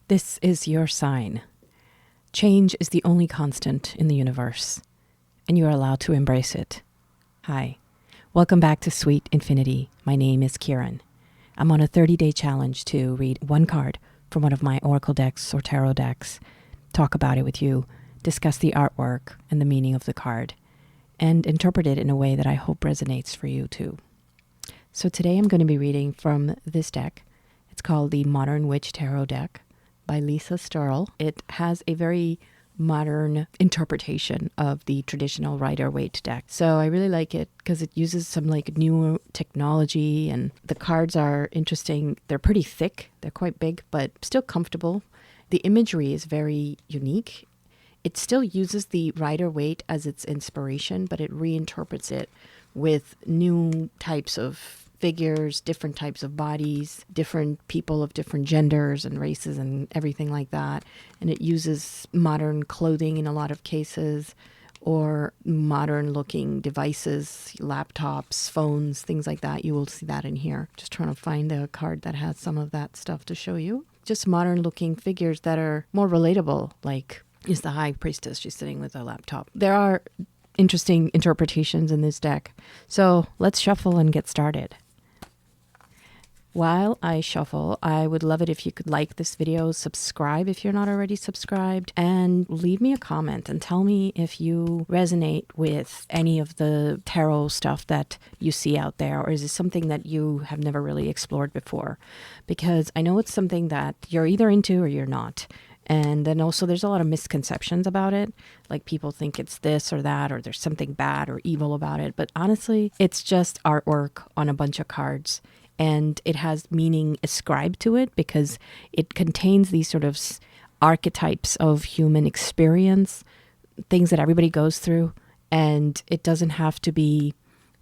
This is your sign. Change is the only constant in the universe, and you are allowed to embrace it. Hi, welcome back to Sweet Infinity. My name is Kieran. I'm on a 30-day challenge to read one card from one of my oracle decks or tarot decks, talk about it with you, discuss the artwork and the meaning of the card, and interpret it in a way that I hope resonates for you too. So today I'm going to be reading from this deck. It's called the Modern Witch Tarot Deck by Lisa Sterl. It has a very modern interpretation of the traditional Rider-Waite deck. So I really like it because it uses some new technology, and the cards are interesting. They're pretty thick. They're quite big, but still comfortable. The imagery is very unique. It still uses the Rider-Waite as its inspiration, but it reinterprets it with new types of figures, different types of bodies, different people of different genders and races and everything like that. And it uses modern clothing in a lot of cases, or modern looking devices, laptops, phones, things like that. You will see that in here. Just trying to find a card that has some of that stuff to show you. Just modern looking figures that are more relatable, like is the High Priestess. She's sitting with a laptop. There are interesting interpretations in this deck. So let's shuffle and get started. While I shuffle, I would love it if you could like this video, subscribe if you're not already subscribed, and leave me a comment and tell me if you resonate with any of the tarot stuff that you see out there, or is it something that you have never really explored before? Because I know it's something that you're either into or you're not. And then also there's a lot of misconceptions about it. Like people think it's this or that, or there's something bad or evil about it. But honestly, it's just artwork on a bunch of cards. And it has meaning ascribed to it because it contains these sort of archetypes of human experience, things that everybody goes through. And it doesn't have to be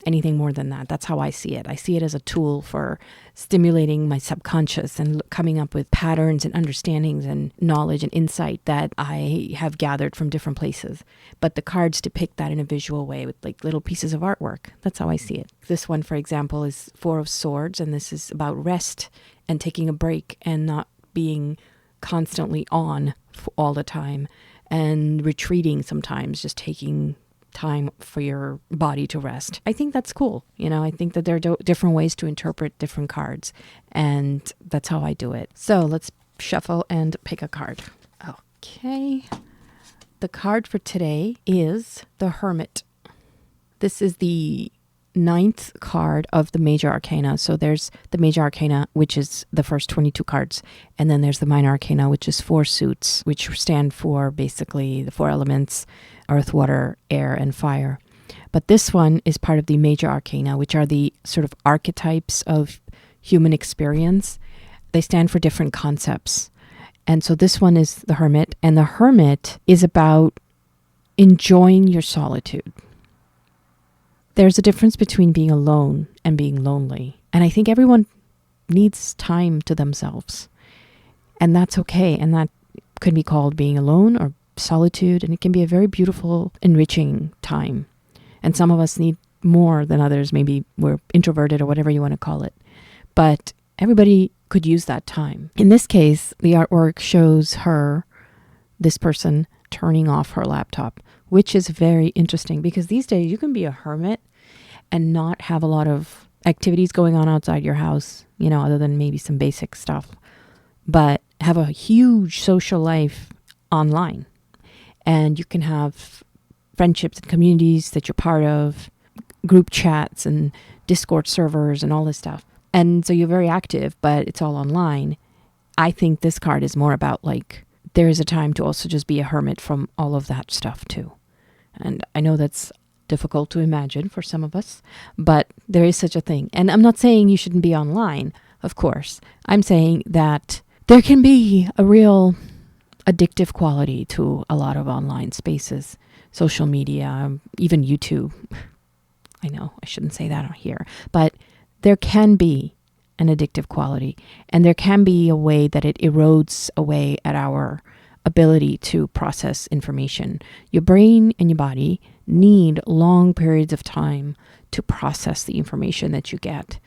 anything more than that. That's how I see it. I see it as a tool for stimulating my subconscious and coming up with patterns and understandings and knowledge and insight that I have gathered from different places. But the cards depict that in a visual way with like little pieces of artwork. That's how I see it. This one, for example, is Four of Swords, and this is about rest and taking a break and not being constantly on all the time, and retreating sometimes, just taking time for your body to rest. I think that's cool. I think that there are different ways to interpret different cards, and that's how I do it. So let's shuffle and pick a card. Okay. The card for today is the Hermit. This is the 9th card of the Major Arcana. So there's the Major Arcana, which is the first 22 cards. And then there's the Minor Arcana, which is 4 suits, which stand for basically the 4 elements: earth, water, air, and fire. But this one is part of the Major Arcana, which are the sort of archetypes of human experience. They stand for different concepts. And so this one is the Hermit. And the Hermit is about enjoying your solitude. There's a difference between being alone and being lonely. And I think everyone needs time to themselves. And that's okay. And that could be called being alone or solitude. And it can be a very beautiful, enriching time. And some of us need more than others. Maybe we're introverted or whatever you want to call it. But everybody could use that time. In this case, the artwork shows this person, turning off her laptop, which is very interesting because these days you can be a hermit and not have a lot of activities going on outside your house, other than maybe some basic stuff, but have a huge social life online. And you can have friendships and communities that you're part of, group chats and Discord servers and all this stuff. And so you're very active, but it's all online. I think this card is more about there is a time to also just be a hermit from all of that stuff too. And I know that's difficult to imagine for some of us, but there is such a thing. And I'm not saying you shouldn't be online, of course. I'm saying that there can be a real addictive quality to a lot of online spaces, social media, even YouTube. I know I shouldn't say that here, but there can be an addictive quality, and there can be a way that it erodes away at our ability to process information. Your brain and your body need long periods of time to process the information that you get.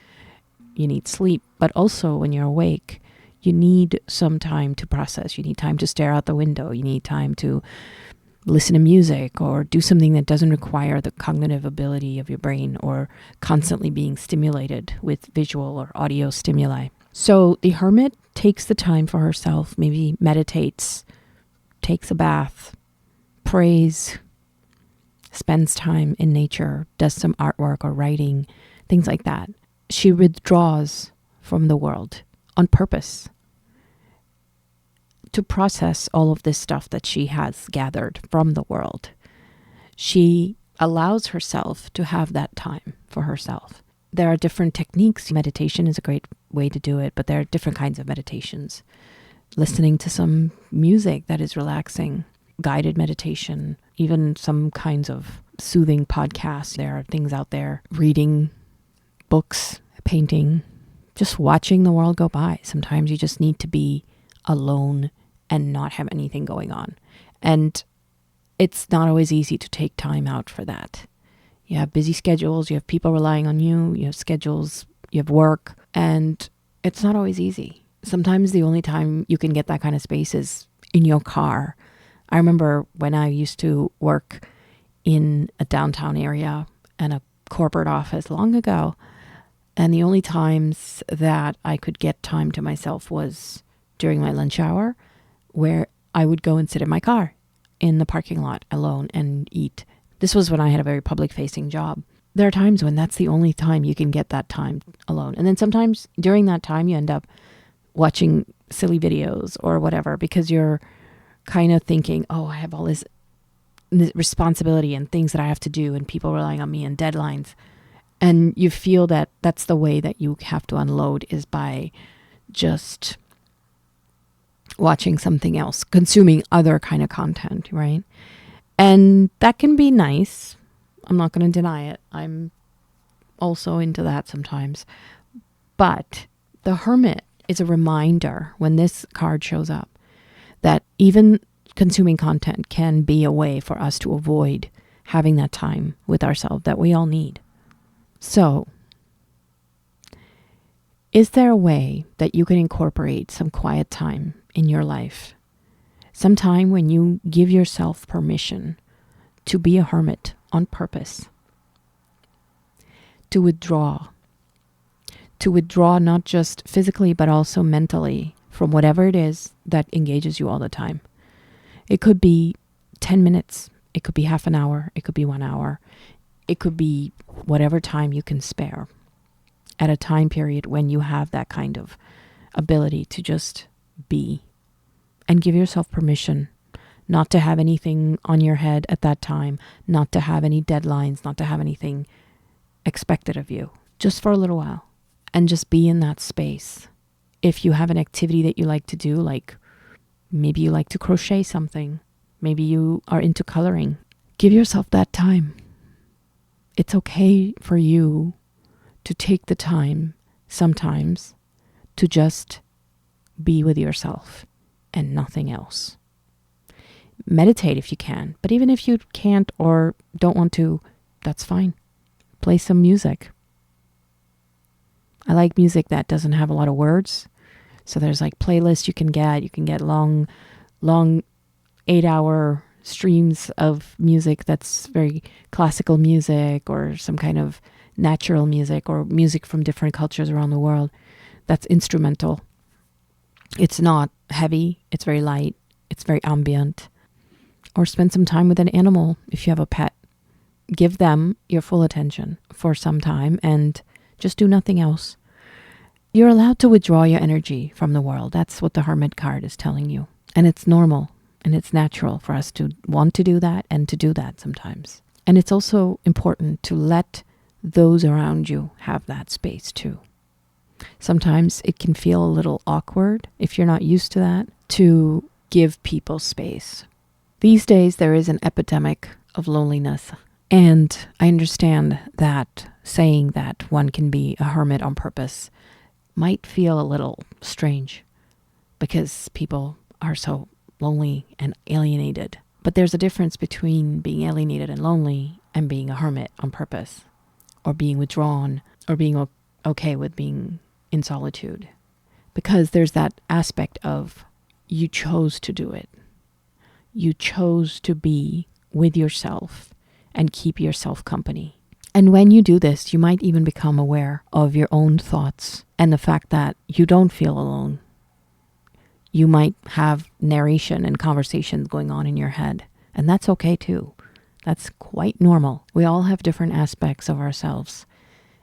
You need sleep, but also when you're awake, You need some time to process. You need time to stare out the window. You need time to listen to music or do something that doesn't require the cognitive ability of your brain or constantly being stimulated with visual or audio stimuli. So the hermit takes the time for herself, maybe meditates, takes a bath, prays, spends time in nature, does some artwork or writing, things like that. She withdraws from the world on purpose to process all of this stuff that she has gathered from the world. She allows herself to have that time for herself. There are different techniques. Meditation is a great way to do it, but there are different kinds of meditations. Listening to some music that is relaxing, guided meditation, even some kinds of soothing podcasts. There are things out there, reading books, painting, just watching the world go by. Sometimes you just need to be alone and not have anything going on. And it's not always easy to take time out for that. You have busy schedules, you have people relying on you, you have schedules, you have work, and it's not always easy. Sometimes the only time you can get that kind of space is in your car. I remember when I used to work in a downtown area and a corporate office long ago, and the only times that I could get time to myself was during my lunch hour, where I would go and sit in my car in the parking lot alone and eat. This was when I had a very public-facing job. There are times when that's the only time you can get that time alone. And then sometimes during that time you end up watching silly videos or whatever because you're kind of thinking, oh, I have all this responsibility and things that I have to do and people relying on me and deadlines. And you feel that that's the way that you have to unload is by just watching something else, consuming other kind of content, right? And that can be nice. I'm not going to deny it. I'm also into that sometimes. But the hermit is a reminder when this card shows up that even consuming content can be a way for us to avoid having that time with ourselves that we all need. So, is there a way that you can incorporate some quiet time in your life? Some time when you give yourself permission to be a hermit on purpose. To withdraw not just physically but also mentally from whatever it is that engages you all the time. It could be 10 minutes, it could be half an hour, it could be 1 hour, it could be whatever time you can spare at a time period when you have that kind of ability to just be and give yourself permission not to have anything on your head at that time, not to have any deadlines, not to have anything expected of you, just for a little while, and just be in that space. If you have an activity that you like to do, like maybe you like to crochet something, maybe you are into coloring, give yourself that time. It's okay for you to take the time sometimes to just be with yourself and nothing else. Meditate if you can, but even if you can't or don't want to, that's fine. Play some music. I like music that doesn't have a lot of words. So there's like playlists you can get. You can get long 8-hour streams of music that's very classical music or some kind of natural music or music from different cultures around the world. That's instrumental. It's not heavy. It's very light. It's very ambient. Or spend some time with an animal if you have a pet. Give them your full attention for some time and just do nothing else. You're allowed to withdraw your energy from the world. That's what the Hermit card is telling you. And it's normal and it's natural for us to want to do that and to do that sometimes. And it's also important to let those around you have that space too. Sometimes it can feel a little awkward if you're not used to that, to give people space. These days there is an epidemic of loneliness. And I understand that saying that one can be a hermit on purpose might feel a little strange because people are so lonely and alienated. But there's a difference between being alienated and lonely and being a hermit on purpose, or being withdrawn, or being okay with being in solitude. because there's that aspect of you chose to do it. You chose to be with yourself and keep yourself company. And when you do this, you might even become aware of your own thoughts and the fact that you don't feel alone. You might have narration and conversations going on in your head, and that's okay too. That's quite normal. We all have different aspects of ourselves,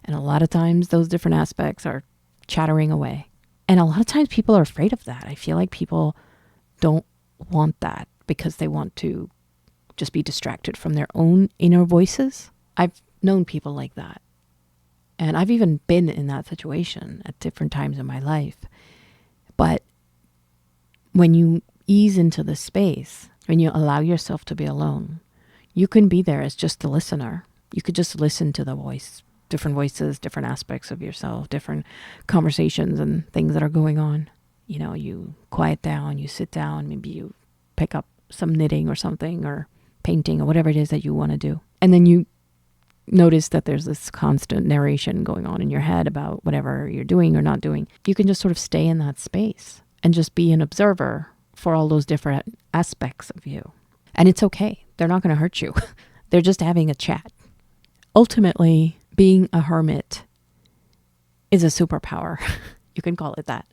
and a lot of times those different aspects are chattering away. And a lot of times people are afraid of that. I feel like people don't want that because they want to just be distracted from their own inner voices. I've known people like that. And I've even been in that situation at different times in my life. But when you ease into the space, when you allow yourself to be alone, you can be there as just the listener. You could just listen to the voice, different voices, different aspects of yourself, different conversations and things that are going on. You know, you quiet down, you sit down, maybe you pick up some knitting or something or painting or whatever it is that you want to do. And then you notice that there's this constant narration going on in your head about whatever you're doing or not doing. You can just sort of stay in that space and just be an observer for all those different aspects of you. And it's okay. They're not going to hurt you. They're just having a chat. Ultimately, being a hermit is a superpower. You can call it that.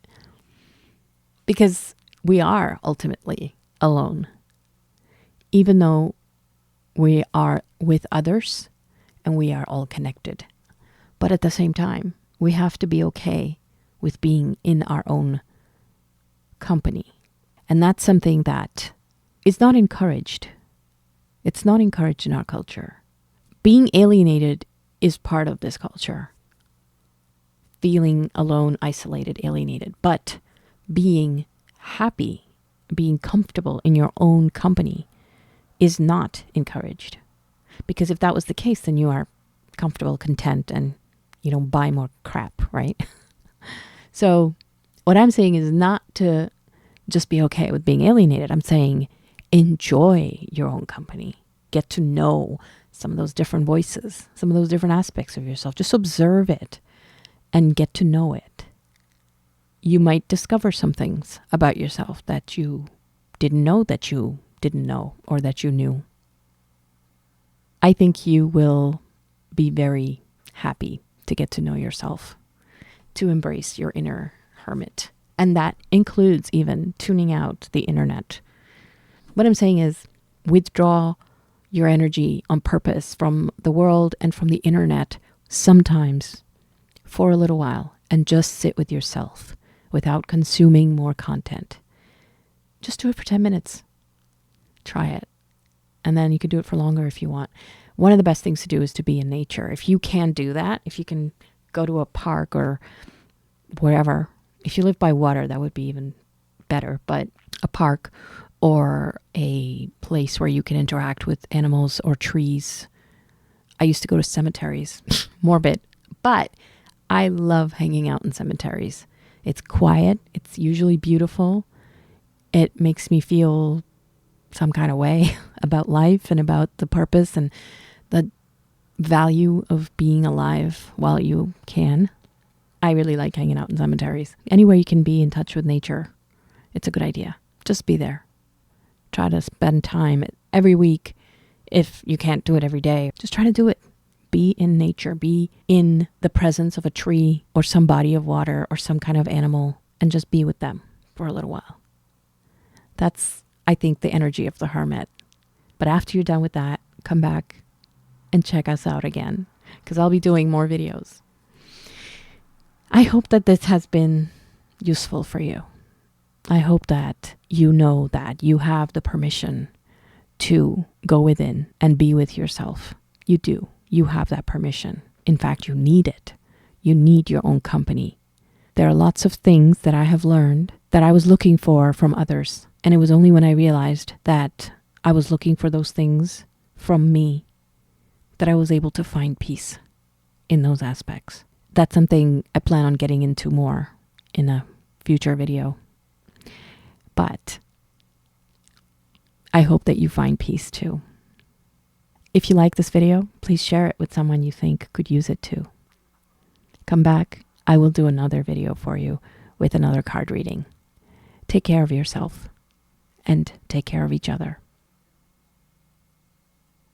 Because we are ultimately alone. Even though we are with others and we are all connected. But at the same time, we have to be okay with being in our own company. And that's something that is not encouraged. It's not encouraged in our culture. Being alienated is part of this culture. Feeling alone, isolated, alienated. But being happy, being comfortable in your own company is not encouraged. Because if that was the case, then you are comfortable, content, and you don't buy more crap, right? So what I'm saying is not to just be okay with being alienated. I'm saying enjoy your own company. Get to know some of those different voices, some of those different aspects of yourself. Just observe it and get to know it. You might discover some things about yourself that you didn't know that you didn't know or that you knew. I think you will be very happy to get to know yourself, to embrace your inner hermit. And that includes even tuning out the internet. What I'm saying is withdraw your energy on purpose from the world and from the internet sometimes for a little while and just sit with yourself without consuming more content. Just do it for 10 minutes. Try it. And then you can do it for longer if you want. One of the best things to do is to be in nature. If you can do that, if you can go to a park or wherever, if you live by water, that would be even better. But a park or a place where you can interact with animals or trees. I used to go to cemeteries, morbid, but I love hanging out in cemeteries. It's quiet. It's usually beautiful. It makes me feel some kind of way about life and about the purpose and the value of being alive while you can. I really like hanging out in cemeteries. Anywhere you can be in touch with nature, it's a good idea. Just be there. Try to spend time every week. If you can't do it every day, just try to do it. Be in nature. Be in the presence of a tree or some body of water or some kind of animal and just be with them for a little while. That's, I think, the energy of the hermit. But after you're done with that, come back and check us out again because I'll be doing more videos. I hope that this has been useful for you. I hope that you know that you have the permission to go within and be with yourself. You do. You have that permission. In fact, you need it. You need your own company. There are lots of things that I have learned that I was looking for from others. And it was only when I realized that I was looking for those things from me that I was able to find peace in those aspects. That's something I plan on getting into more in a future video. But I hope that you find peace too. If you like this video, please share it with someone you think could use it too. Come back. I will do another video for you with another card reading. Take care of yourself and take care of each other.